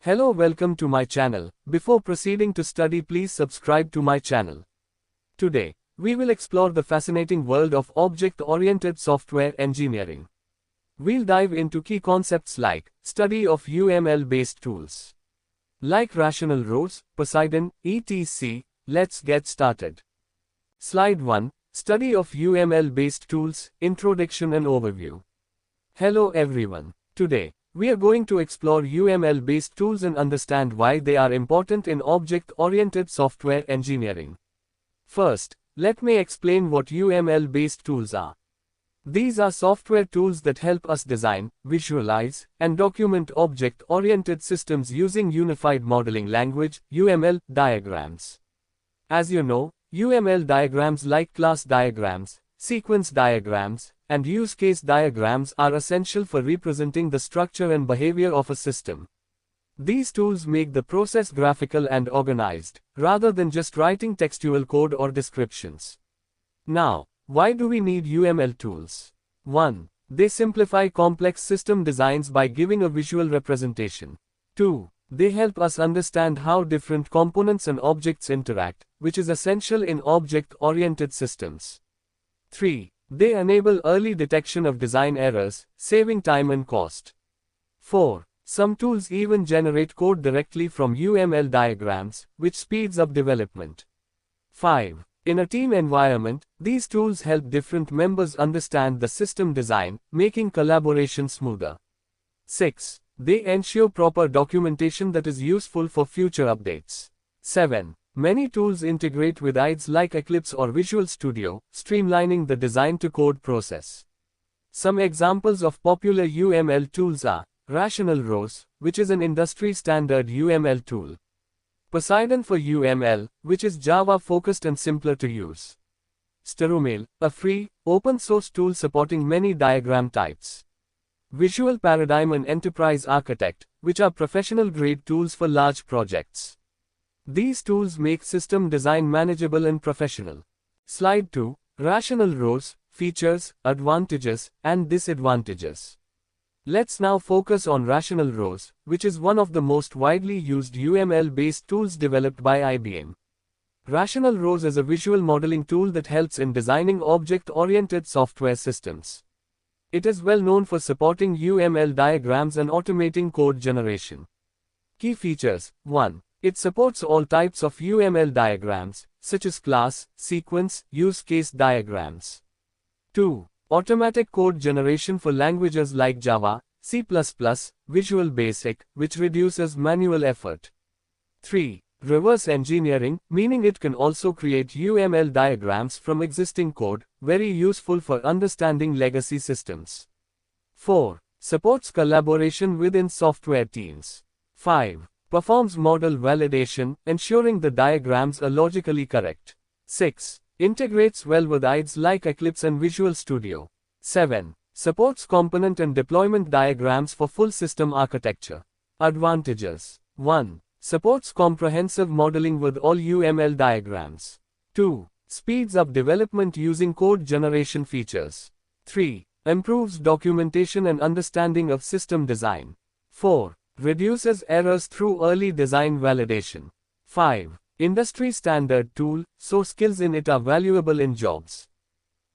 Hello, welcome to my channel. Before proceeding to study, please subscribe to my channel. Today, we will explore the fascinating world of object-oriented software engineering. We'll dive into key concepts like study of UML-based tools, like rational rows, Poseidon, etc. Let's get started. Slide 1. Study of UML-based tools, Introduction and Overview. Hello everyone. Today, we are going to explore UML-based tools and understand why they are important in object-oriented software engineering. First, let me explain what UML-based tools are. These are software tools that help us design, visualize, and document object-oriented systems using Unified Modeling Language (UML) diagrams. As you know, UML diagrams like class diagrams, sequence diagrams, and use case diagrams are essential for representing the structure and behavior of a system. These tools make the process graphical and organized, rather than just writing textual code or descriptions. Now, why do we need UML tools? 1. They simplify complex system designs by giving a visual representation. 2. They help us understand how different components and objects interact, which is essential in object-oriented systems. 3. They enable early detection of design errors, saving time and cost. 4. Some tools even generate code directly from UML diagrams, which speeds up development. 5. In a team environment, these tools help different members understand the system design, making collaboration smoother. 6. They ensure proper documentation that is useful for future updates. 7. Many tools integrate with IDEs like Eclipse or Visual Studio, streamlining the design-to-code process. Some examples of popular UML tools are Rational Rows, which is an industry-standard UML tool. Poseidon for UML, which is Java-focused and simpler to use. StudyOfUML, a free, open-source tool supporting many diagram types. Visual Paradigm and Enterprise Architect, which are professional-grade tools for large projects. These tools make system design manageable and professional. Slide 2. Rational Rows, Features, Advantages, and Disadvantages. Let's now focus on Rational Rows, which is one of the most widely used UML-based tools developed by IBM. Rational Rows is a visual modeling tool that helps in designing object-oriented software systems. It is well known for supporting UML diagrams and automating code generation. Key features. 1. It supports all types of UML diagrams, such as class, sequence, use case diagrams. 2. Automatic code generation for languages like Java, C++, Visual Basic, which reduces manual effort. 3. Reverse engineering, meaning it can also create UML diagrams from existing code, very useful for understanding legacy systems. 4. Supports collaboration within software teams. 5. Performs model validation, ensuring the diagrams are logically correct. 6. Integrates well with IDEs like Eclipse and Visual Studio. 7. Supports component and deployment diagrams for full system architecture. Advantages. 1. Supports comprehensive modeling with all UML diagrams. 2. Speeds up development using code generation features. 3. Improves documentation and understanding of system design. 4. Reduces errors through early design validation. 5. Industry standard tool, so skills in it are valuable in jobs.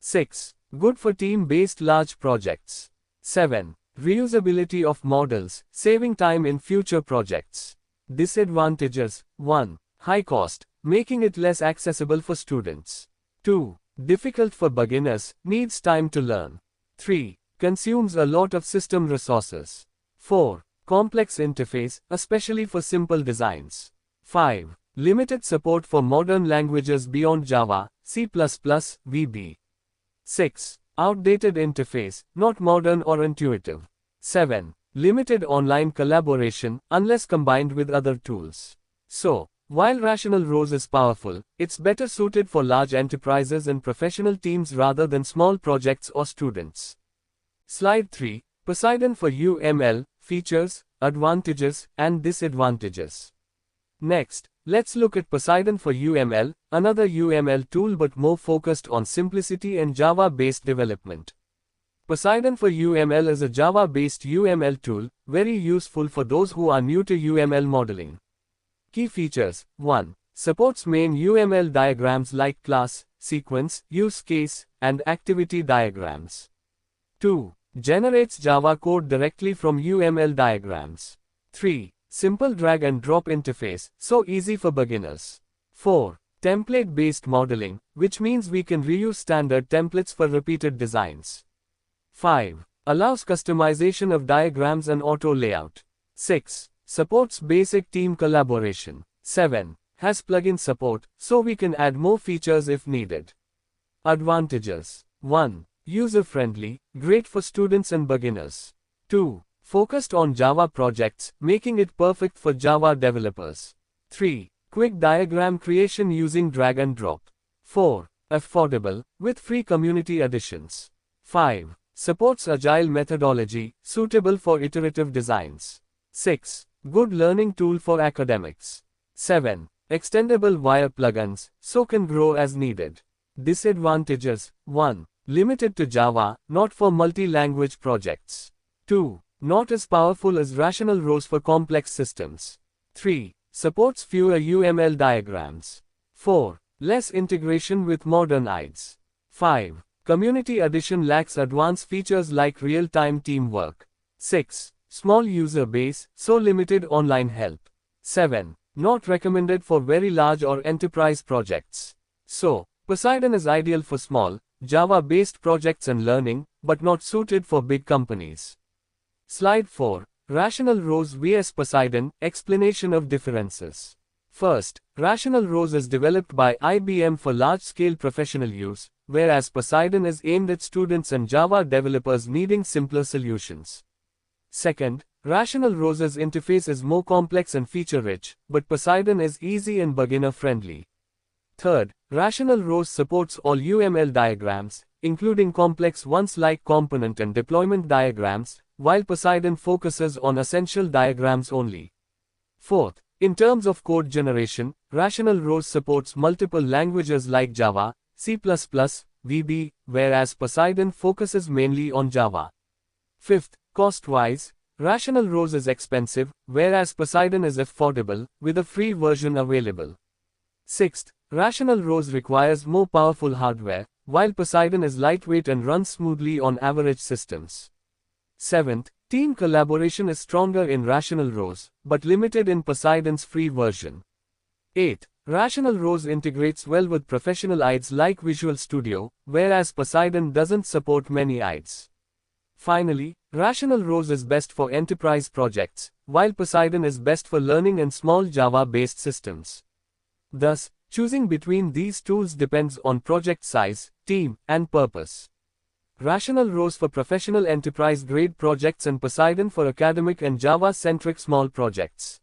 6. Good for team-based large projects. 7. Reusability of models, saving time in future projects. Disadvantages. 1. High cost, making it less accessible for students. 2. Difficult for beginners, needs time to learn. 3. Consumes a lot of system resources. 4. Complex interface, especially for simple designs. 5. Limited support for modern languages beyond Java, C++, VB. 6. Outdated interface, not modern or intuitive. 7. Limited online collaboration, unless combined with other tools. So, while Rational Rows is powerful, it's better suited for large enterprises and professional teams rather than small projects or students. Slide 3. Poseidon for UML, Features, Advantages, and Disadvantages. Next, let's look at Poseidon for UML, another UML tool but more focused on simplicity and Java-based development. Poseidon for UML is a Java-based UML tool, very useful for those who are new to UML modeling. Key features: 1. Supports main UML diagrams like class, sequence, use case, and activity diagrams. 2. Generates Java code directly from UML diagrams. 3. Simple drag and drop interface, so easy for beginners. 4. Template-based modeling, which means we can reuse standard templates for repeated designs. 5. Allows customization of diagrams and auto layout. 6. Supports basic team collaboration. 7. Has plugin support, so we can add more features if needed. Advantages: 1. User-friendly, great for students and beginners. 2. Focused on Java projects, making it perfect for Java developers. 3. Quick diagram creation using drag and drop. 4. Affordable, with free community additions. 5. Supports agile methodology, suitable for iterative designs. 6. Good learning tool for academics. 7. Extendable via plugins, so can grow as needed. Disadvantages: 1. Limited to Java, not for multi-language projects. 2. Not as powerful as rational rows for complex systems. 3. Supports fewer UML diagrams. 4. Less integration with modern IDEs. 5. Community edition lacks advanced features like real-time teamwork. 6. Small user base, so limited online help. 7. Not recommended for very large or enterprise projects. So, Poseidon is ideal for small, Java-based projects and learning, but not suited for big companies. Slide 4. Rational Rows vs Poseidon, explanation of differences. First, Rational Rows is developed by IBM for large-scale professional use, whereas Poseidon is aimed at students and Java developers needing simpler solutions. Second, Rational Rows' interface is more complex and feature-rich, but Poseidon is easy and beginner-friendly. Third, Rational Rows supports all UML diagrams, including complex ones like component and deployment diagrams, while Poseidon focuses on essential diagrams only. Fourth, in terms of code generation, Rational Rows supports multiple languages like Java, C++, VB, whereas Poseidon focuses mainly on Java. Fifth, cost-wise, Rational Rows is expensive, whereas Poseidon is affordable, with a free version available. Sixth, Rational Rows requires more powerful hardware, while Poseidon is lightweight and runs smoothly on average systems. Seventh, team collaboration is stronger in Rational Rows, but limited in Poseidon's free version. 8. Rational Rows integrates well with professional IDEs like Visual Studio, whereas Poseidon doesn't support many IDEs. Finally, Rational Rows is best for enterprise projects, while Poseidon is best for learning and small Java-based systems. Thus, choosing between these tools depends on project size, team, and purpose. Rational Rows for professional enterprise-grade projects and Poseidon for academic and Java-centric small projects.